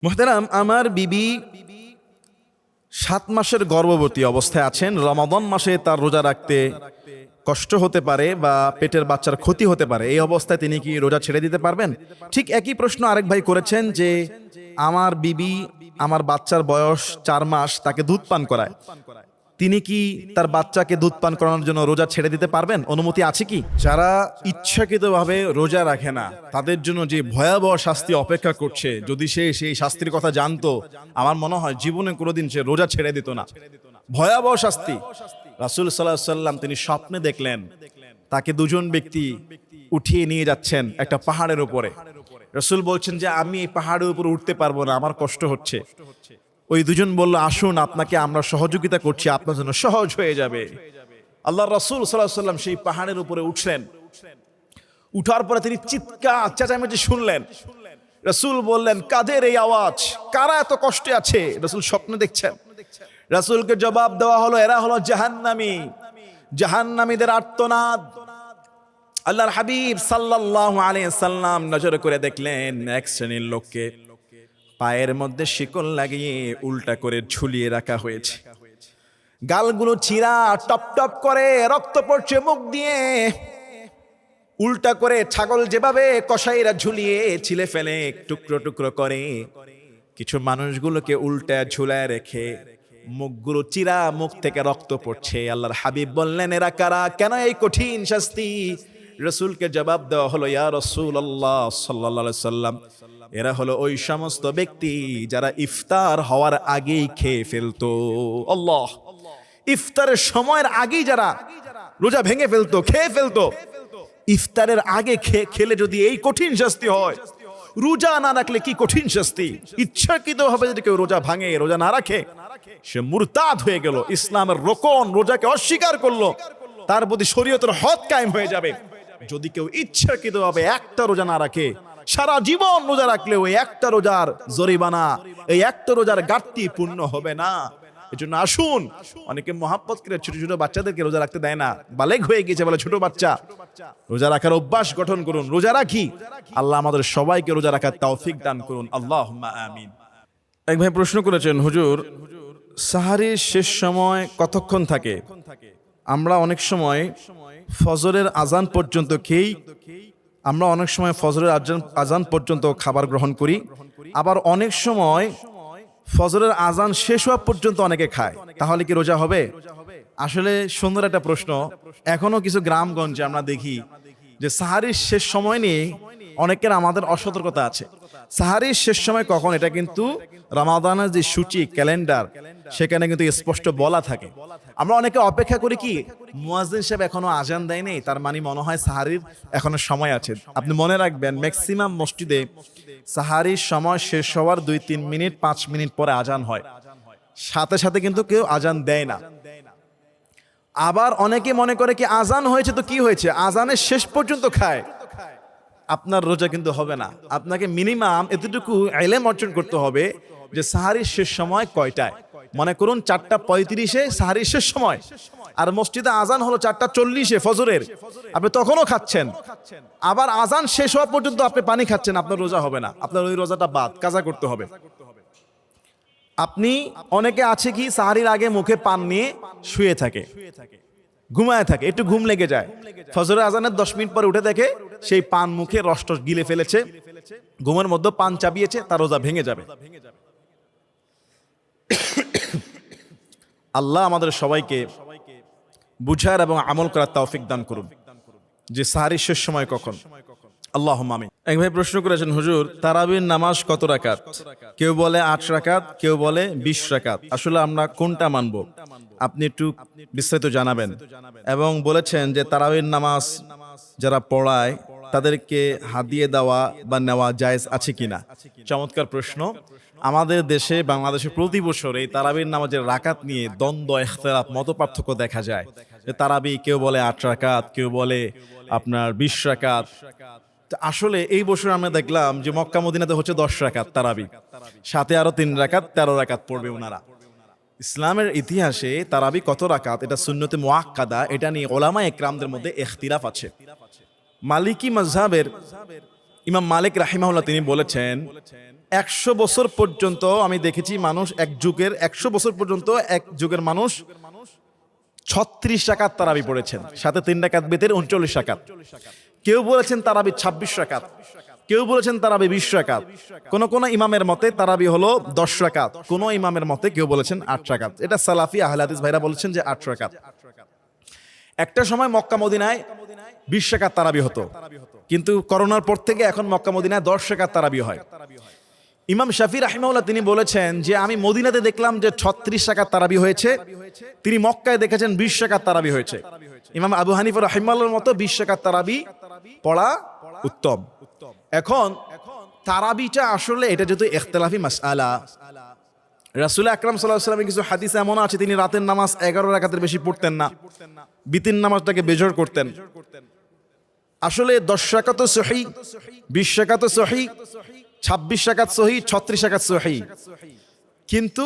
মুহতারাম, আমার বিবি 7 মাসের গর্ভবতী অবস্থায় আছেন। রমাদান মাসে তার রোজা রাখতে কষ্ট হতে পারে বা পেটের বাচ্চার ক্ষতি হতে পারে। এই অবস্থায় তিনি কি রোজা ছেড়ে দিতে পারবেন? ঠিক একই প্রশ্ন আরেক ভাই করেছেন যে আমার বিবি, আমার বাচ্চার বয়স 4 মাস, তাকে দুধ পান করায়। তিনি কি তার বাচ্চাকে দুধ পান করানোর জন্য রোজা ছেড়ে দিতে পারবেন? অনুমতি আছে কি? যারা ইচ্ছাকৃতভাবে রোজা রাখে না, তাদের জন্য যে ভয়াবহ শাস্তি অপেক্ষা করছে, যদি সে সেই শাস্তির কথা জানতো, আমার মনে হয় জীবনে কোনোদিন সে রোজা ছেড়ে দিত না। ভয়াবহ শাস্তি। রাসূল সাল্লাল্লাহু আলাইহি ওয়াসাল্লাম তিনি স্বপ্নে দেখলেন তাকে দুজন ব্যক্তি উঠিয়ে নিয়ে যাচ্ছেন একটা পাহাড়ের উপরে। রাসূল বলছেন যে আমি এই পাহাড়ের উপরে উঠতে পারবো না, আমার কষ্ট হচ্ছে। ওই দুজন বলল, আসুন আপনাকে আমরা সহযোগিতা করছি, আপনার জন্য সহজ হয়ে যাবে। আল্লাহর রাসূল সাল্লাল্লাহু আলাইহি ওয়াসাল্লাম সেই পাহাড়ের উপরে উঠলেন। উঠার পরে তিনি চিৎকার চেঁচামেচি শুনলেন। রাসূল বললেন, কাদের এই আওয়াজ? কারা এত কষ্টে আছে? রাসূল স্বপ্নে দেখছেন। রাসূলকে জবাব দেওয়া হলো, এরা হলো জাহান্নামী, জাহান্নামীদের আর্তনাদ। আল্লাহর হাবিব সাল্লাল্লাহু আলাইহি সাল্লাম নজর করে দেখলেন এক শ্রেণীর লোককে পায়ের মধ্যে শিকল লাগিয়ে উল্টা করে ঝুলিয়ে রাখা হয়েছে। গালগুলো চিরা, টপ টপ করে রক্ত পড়ছে মুখ দিয়ে। উল্টা করে ছাগল যেভাবে কসাইরা ঝুলিয়ে ছিলে ফেলে টুকরো টুকরো করে, কিছু মানুষগুলোকে উল্টা ঝুলায় রেখে মুখগুলো চিরা, মুখ থেকে রক্ত পড়ছে। আল্লাহর হাবিব বললেন, এরা কারা? কেন এই কঠিন শাস্তি? রাসূলকে জবাব দেওয়া হলো, ইয়া রাসূলুল্লাহ সাল্লাল্লাহু আলাইহি সাল্লাম, এরা হলো ওই সমস্ত ব্যক্তি যারা ইফতার হওয়ার আগেই খেয়ে ফেলতো। আল্লাহ, ইফতারের সময়ের আগেই যারা রোজা ভেঙে ফেলতো, খেয়ে ফেলতো। ইফতারের আগে খেলে যদি এই কঠিন শাস্তি হয়, রোজা না রাখলে কি কঠিন শাস্তি। ইচ্ছাকৃতভাবে যদি কেউ রোজা ভাঙে, রোজা না রাখে, সে মুরতাদ হয়ে গেল, ইসলামের রোকন রোজাকে অস্বীকার করলো, তার প্রতি শরীয়তের হদ কায়েম হয়ে যাবে। যদি কেউ ইচ্ছাকৃতভাবে একটা রোজা না রাখে, সারা জীবন রোজা রাখলেও এই একটা রোজার জরিমানা, এই একটা রোজার ঘাটতি পূর্ণ হবে না। এজন্য আসুন, অনেকে মহাব্বত করে ছোট ছোট বাচ্চাদেরকে রোজা রাখতে দেয় না, বালেগ হয়ে গেছে বলে ছোট বাচ্চা, রোজা রাখার অভ্যাস গঠন করুন, রোজা রাখি। আল্লাহ আমাদের সবাইকে রোজা রাখার তৌফিক দান করুন, আল্লাহুম্মা আমিন। এক ভাই প্রশ্ন করেছেন, হুজুর সাহারির শেষ সময় কতক্ষণ থাকে? আমরা অনেক সময় ফজরের আজান পর্যন্ত খেই, আমরা অনেক সময় ফজরের আজান পর্যন্ত খাবার গ্রহণ করি, আবার অনেক সময় ফজরের আজান শেষ হওয়া পর্যন্ত অনেকে খায়। তাহলে কি রোজা হবে? আসলে সুন্দর একটা প্রশ্ন। এখনো কিছু গ্রামগঞ্জে আমরা দেখি যে সাহারির শেষ সময় নিয়ে অনেকের আমাদের অসতর্কতা আছে। সাহারির শেষ সময় কখন, এটা কিন্তু রমাদানের যে সূচি ক্যালেন্ডার, সেখানে কিন্তু স্পষ্ট বলা থাকে। আমরা অনেকে অপেক্ষা করি কি, মুয়াজ্জিন সাহেব এখনো আজান দেয় নেই, তার মানে মনে হয় সাহারির এখনো সময় আছে। আপনি মনে রাখবেন, ম্যাক্সিমাম মসজিদে সাহারির সময় শেষ হওয়ার 2-3 মিনিট 5 মিনিট পরে আজান হয়, সাথে সাথে কিন্তু কেউ আজান দেয় না। আবার অনেকে মনে করে কি আজান হয়েছে তো কি হয়েছে, আজানের শেষ পর্যন্ত খায়। আপনার রোজা কিন্তু হবে না। আপনাকে মিনিমাম এতটুকু ইলম অর্জন করতে হবে যে সাহারির শেষ সময় কয়টায়। মনে করুন 4:35 সাহারির শেষ সময়, আর মসজিদে আজান হলো 4:40 ফজরের, আপনি তখনও খাচ্ছেন, আবার আজান শেষ হওয়া পর্যন্ত আপনি পানি খাচ্ছেন, আপনার রোজা হবে না, আপনার ওই রোজাটা বাদ, কাজা করতে হবে। আপনি, অনেকে আছে কি সাহারির আগে মুখে পান নিয়ে শুয়ে থাকে, ঘুমায় থাকে, একটু ঘুম লেগে যায়, ফজরের আজানের 10 মিনিট পরে উঠে দেখে সেই পান মুখে রস গিলে ফেলেছে, ঘুমের মধ্যে পান চাবিয়েছে, তার রোজা ভেঙে যাবে। আল্লাহ আমাদের সবাইকে বুঝার এবং আমল করার তৌফিক দান করুন যে সাহারির শেষ সময় কখন। আল্লাহুম্মা আমিন। এক ভাই প্রশ্ন করেছেন, হুজুর তারাবির নামাজ কত রাকাত? কেউ বলে 8 রাকাত, কেউ বলে 20 রাকাত। আসলে আমরা কোনটা মানব, আপনি একটু বিস্তারিত জানাবেন। এবং বলেছেন যে তারাবির নামাজ যারা পড়ায় তাদেরকে হাদিয়ে দেওয়া বা নেওয়া জায়েজ আছে কিনা। চমৎকার প্রশ্ন। আমাদের দেশে, বাংলাদেশে প্রতি বছর এই তারাবির নামাজের রাকাত নিয়ে দ্বন্দ্ব, ইখতিলাফ, মত পার্থক্য দেখা যায়। যে তারাবি কেউ বলে 8 রাকাত, কেউ বলে আপনার 20 রাকাত। আসলে এই বছর আমরা দেখলাম যে মক্কা মদিনাতে হচ্ছে 10 রাকাত তারাবি, সাথে আরো 3 রাকাত 13 রাকাত পড়বে ওনারা। ইসলামের ইতিহাসে তারাবি কত রাকাত, এটা সুন্নতে মুআক্কাদা, এটা নিয়ে উলামা ইকরামদের মধ্যে ইখতিলাফ আছে। মালিকি মাযহাবের ইমাম মালিক রাহিমাহুল্লাহ তিনি বলেছেন 100 বছর পর্যন্ত আমি দেখেছি মানুষ এক যুগের 100 বছর পর্যন্ত এক যুগের মানুষ 36 রাকাত তারাবি পড়েছেন, সাথে 3 রাকাত বেতের 39 রাকাত। কেউ বলেছেন তারাবি 26 রাকাত, কেউ বলেছেন তারাবি 20 রাকাত, কোন কোন ইমামের মতে তারাবি হলো 10 রাকাত, কোন ইমামের মতে কেউ বলেছেন 8 রাকাত। এটা সালাফি আহলে হাদিস ভাইরা বলেছেন যে 8 রাকাত। একটা সময় মক্কা মদিনায় 20 রাকাত তারাবি হতো, কিন্তু করোনার পর থেকে এখন মক্কা মদিনায় 10 রাকাত তারাবি হয়। ইমাম শাফি রাহিমাহুল্লাহ তিনি বলেছেন যে আমি মদিনাতে দেখলাম যে 36 রাকাত তারাবি হয়েছে, তিনি মক্কায় দেখেছেন 20 রাকাত তারাবি হয়েছে। ইমাম আবু হানিফা রাহিমাহুল্লাহর মতো 20 রাকাত তারাবি পড়া উত্তম। এখন তারাবিটা আসলে এটা যেহেতু ইখতিলাফি মাসআলা, রাসূল আকরাম সাল্লাল্লাহু আলাইহি ওয়াসাল্লামের কিছু হাদিস এমন আছে তিনি রাতের নামাজ 11 রাকাতের বেশি পড়তেন না, বিতির নামাজটাকে বেজোড় করতেন। আসলে 10 রাকাতও সহিহ, 20 রাকাতও সহিহ, 26 রাকাত সহিহ, 36 রাকাত সহিহ, কিন্তু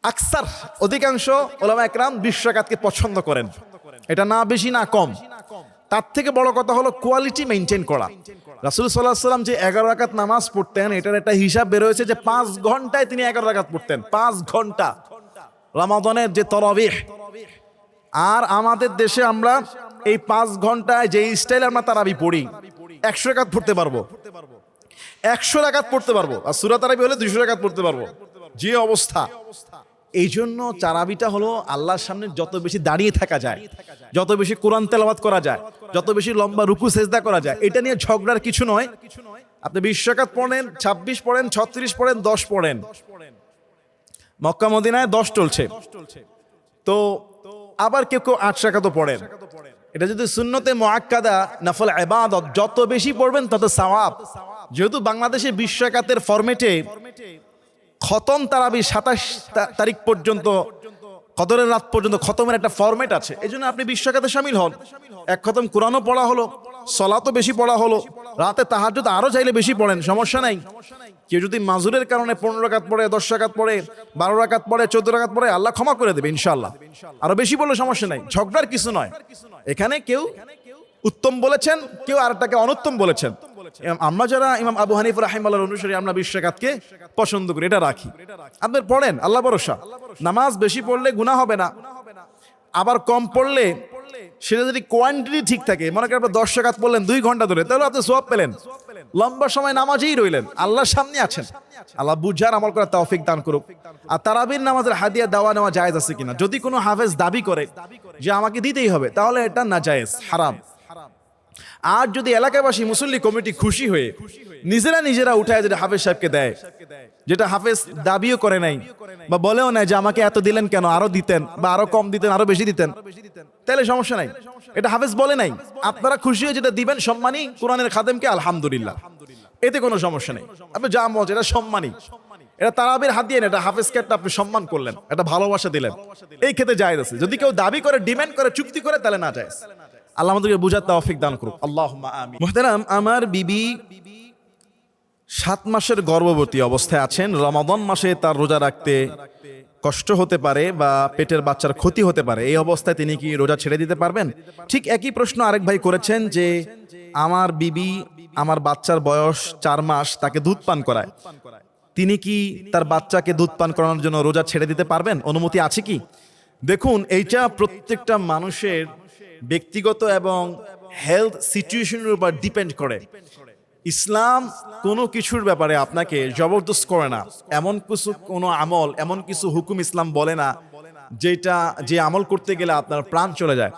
আকসার অধিকাংশ উলামা একরাম 20 রাকাতকে পছন্দ করেন। এটা না বেশি না কম, তার থেকে বড় কথা হলো কোয়ালিটি মেইনটেইন করা। রাসূল সাল্লাল্লাহু আলাইহি ওয়াসাল্লাম যে 11 রাকাত নামাজ পড়তেন, এটার একটা হিসাব বের হয়েছে যে 5 ঘন্টায় তিনি 11 রাকাত পড়তেন। 5 ঘন্টা রমাদানের যে তারাবিহ। আর আমাদের দেশে আমরা এই 5 ঘন্টায় যে স্টাইলে আমরা তারাবি পড়ি, 100 রাকাত পড়তে পারবো, 100 রাকাত পড়তে পারবো, আর সূরা তারাবি হলে 200 রাকাত পড়তে পারবো, যে অবস্থা। এই জন্য তারাবিটা হলো আল্লাহর সামনে যত বেশি দাঁড়িয়ে থাকা যায়, যত বেশি কোরআন তেলাওয়াত করা যায়, যত বেশি লম্বা রুকু সেজদা করা যায়, এটা নিয়ে ঝগড়ার কিছু নয়। আপনি 20 রাকাত পড়েন, 26 পড়েন, 36 পড়েন, 10 পড়েন, মক্কা মদিনায় 10 চলছে, তো আবার কেউ কেউ 8 রাকাতও পড়েন। এটা যদি সুন্নতে মুআক্কাদা নফল ইবাদত, যত বেশি পড়বেন তত সওয়াব। যেহেতু বাংলাদেশে 20 রাকাতের ফরম্যাটে খতম তারাবি 27 তারিখ পর্যন্ত, কদরের রাত পর্যন্ত খতমের একটা ফরম্যাট আছে, এই জন্য আপনি 20 রাকাতে শামিল হন। এক খতম কোরআনও পড়া হলো, সলাতও বেশি পড়া হলো, রাতে তাহাজ্জুদ আরো চাইলে বেশি পড়েন, সমস্যা নাই। কেউ যদি মাজুরের কারণে 15 রাকাত পড়ে, 10 রাকাত পড়ে, 12 রাকাত পড়ে, 14 রাকাত পড়ে, আল্লাহ ক্ষমা করে দেবে ইনশাআল্লাহ। আরো বেশি বললে সমস্যা নাই, ঝগড়ার কিছু নয়। এখানে কেউ উত্তম বলেছেন, কেউ আরেকটাকে অনুত্তম বলেছেন। আমরা যারা ইমাম আবু হানিফা রাহিমাহুল্লাহর অনুসারী, আমরা 20 রাকাতকে পছন্দ করি, এটা রাখি। আপনি পড়েন, আল্লাহ ভরসা। নামাজ বেশি পড়লে গুনাহ হবে না, আবার কম পড়লে সেটা যদি কোয়ান্টিটি ঠিক থাকে, মনে করেন আপনি 10 রাকাত পড়লেন 2 ঘন্টা ধরে, তাহলে আপনি সওয়াব পেলেন, লম্বা সময় নামাজেই রইলেন, আল্লাহর সামনে আছেন। আল্লাহ বুঝার আমল করার তৌফিক দান করুক। আর তারাবির নামাজের হাদিয়া দেওয়া নেওয়া জায়েজ আছে কিনা, যদি কোনো হাফেজ দাবি করে যে আমাকে দিতেই হবে, তাহলে এটা নাজায়েজ, হারাম। আর যদি এলাকাবাসী মুসল্লি কমিটি খুশি হয়ে নিজেরা উঠায় যেটা হাফেজ সাহেবকে দেয়, যেটা হাফেজ দাবিও করে নাই বা বলেও নাই যে আমাকে এত দিলেন কেন, আরো দিতেন বা আরো কম দিতেন, আরো বেশি দিতেন, তাহলে সমস্যা নাই। এটা হাফেজ বলে নাই, আপনারা খুশি হয়ে যেটা দিবেন সম্মানী কোরআনের খাদেমকে, আলহামদুলিল্লাহ, এতে কোনো সমস্যা নেই। আপনি যা মজ, এটা সম্মানী, এটা তারাবির হাত দিয়ে, এটা হাফেজকে একটা আপনি সম্মান করলেন, এটা ভালোবাসা দিলেন, এই ক্ষেত্রে জায়েজ আছে। যদি কেউ দাবি করে, ডিমান্ড করে, চুক্তি করে, তাহলে না জায়েজ। আল্লাহ আমাদেরকে বুঝার তৌফিক দান করুক, আল্লাহুম্মা আমিন। মুহতারাম, আমার বিবি 7 মাসের গর্ভবতী অবস্থায় আছেন। রমাদান মাসে তার রোজা রাখতে কষ্ট হতে পারে বা পেটের বাচ্চার ক্ষতি হতে পারে, এই অবস্থায় তিনি কি রোজা ছেড়ে দিতে পারবেন? ঠিক একই প্রশ্ন আরেক ভাই করেছেন যে আমার বিবি, আমার বাচ্চার বয়স 4 মাস, তাকে দুধ পান করায়, তিনি কি তার বাচ্চাকে দুধ পান করানোর জন্য রোজা ছেড়ে দিতে পারবেন? অনুমতি আছে কি? দেখুন, এইটা প্রত্যেকটা মানুষের ব্যক্তিগত এবং হেলথ সিচুয়েশনের উপর ডিপেন্ড করে। ইসলাম কোনো কিছুর ব্যাপারে আপনাকে জবরদস্ত করে না, এমন কিছু কোনো আমল, এমন কিছু হুকুম ইসলাম বলে না যে আমল করতে গেলে আপনার প্রাণ চলে যায়।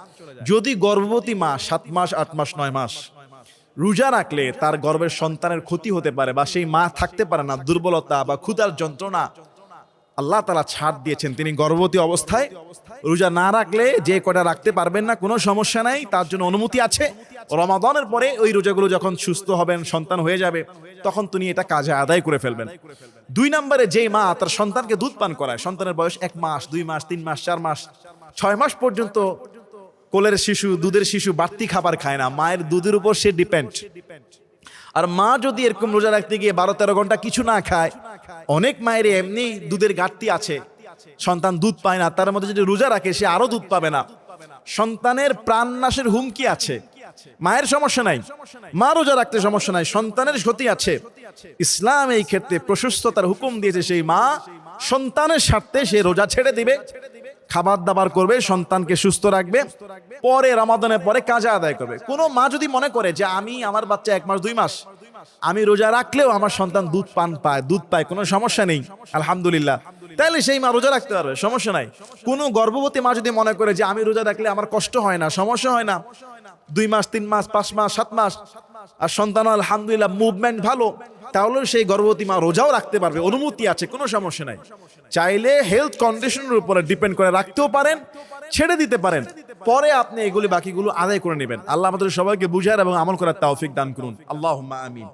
যদি গর্ভবতী মা 7 মাস, 8 মাস, 9 মাস রোজা রাখলে তার গর্ভের সন্তানের ক্ষতি হতে পারে বা সেই মা থাকতে পারে না, দুর্বলতা বা ক্ষুধার যন্ত্রণা, আল্লাহ তাআলা ছাড় দিয়েছেন। তিনি গর্ভবতী অবস্থায় রোজা না রাখলে যে কটা রাখতে পারবেন না, কোনো সমস্যা নাই, তার জন্য অনুমতি আছে। রমাদানের পরে ওই রোজাগুলো যখন সুস্থ হবেন, সন্তান হয়ে যাবে, তখন তিনি এটা কাজে আদায় করে ফেলবেন। 2 নম্বরে, যে মা তার সন্তানকে দুধ পান করায়, সন্তানের বয়স 1 মাস, 2 মাস, 3 মাস, 4 মাস, 6 মাস পর্যন্ত কোলের শিশু, দুধের শিশু বাড়তি খাবার খায় না, মায়ের দুধের উপর সে ডিপেন্ড। আর মা যদি এরকম রোজা রাখতে গিয়ে 12-13 ঘন্টা কিছু না খায়, অনেক মায়ের এমনি দুধের ঘাটতি আছে, সন্তান দুধ পায় না, তার মধ্যে যদি রোজা রাখে সে আরো দুধ পাবে না, সন্তানের প্রাণনাশের হুমকি আছে। মায়ের সমস্যা নাই, মা রোজা রাখতে সমস্যা নাই, সন্তানের ক্ষতি আছে, ইসলাম এই ক্ষেত্রে প্রশস্ততার হুকুম দিয়েছে। সেই মা সন্তানের স্বার্থে সে রোজা ছেড়ে দিবে, খাবার দাবার করবে, সন্তানকে সুস্থ রাখবে, পরে রমাদানের পরে কাজা আদায় করবে। কোনো মা যদি মনে করে যে আমি আমার বাচ্চা 1 মাস 2 মাস আমি রোজা রাখলেও আমার সন্তান দুধ পায়, কোনো সমস্যা নেই, আলহামদুলিল্লাহ, তাহলে সেই মা রোজা রাখতে পারবে, সমস্যা নাই। কোনো গর্ভবতী মা যদি মনে করে যে আমি রোজা রাখলে আমার কষ্ট হয় না, সমস্যা হয় না, 2 মাস 3 মাস 5 মাস 7 মাস আর সন্তান আলহামদুলিল্লাহ মুভমেন্ট ভালো, তাহলে সেই গর্ভবতী মা রোজাও রাখতে পারবে, অনুমতি আছে, কোনো সমস্যা নাই। চাইলে হেলথ কন্ডিশনের উপরে ডিপেন্ড করে রাখতেও পারেন, ছেড়ে দিতে পারেন, পরে আপনি এগুলি বাকিগুলো আদায় করে নেবেন। আল্লাহ আমাদের সবাইকে বুঝার এবং আমল করার তৌফিক দান করুন, আল্লাহুম্মা আমিন।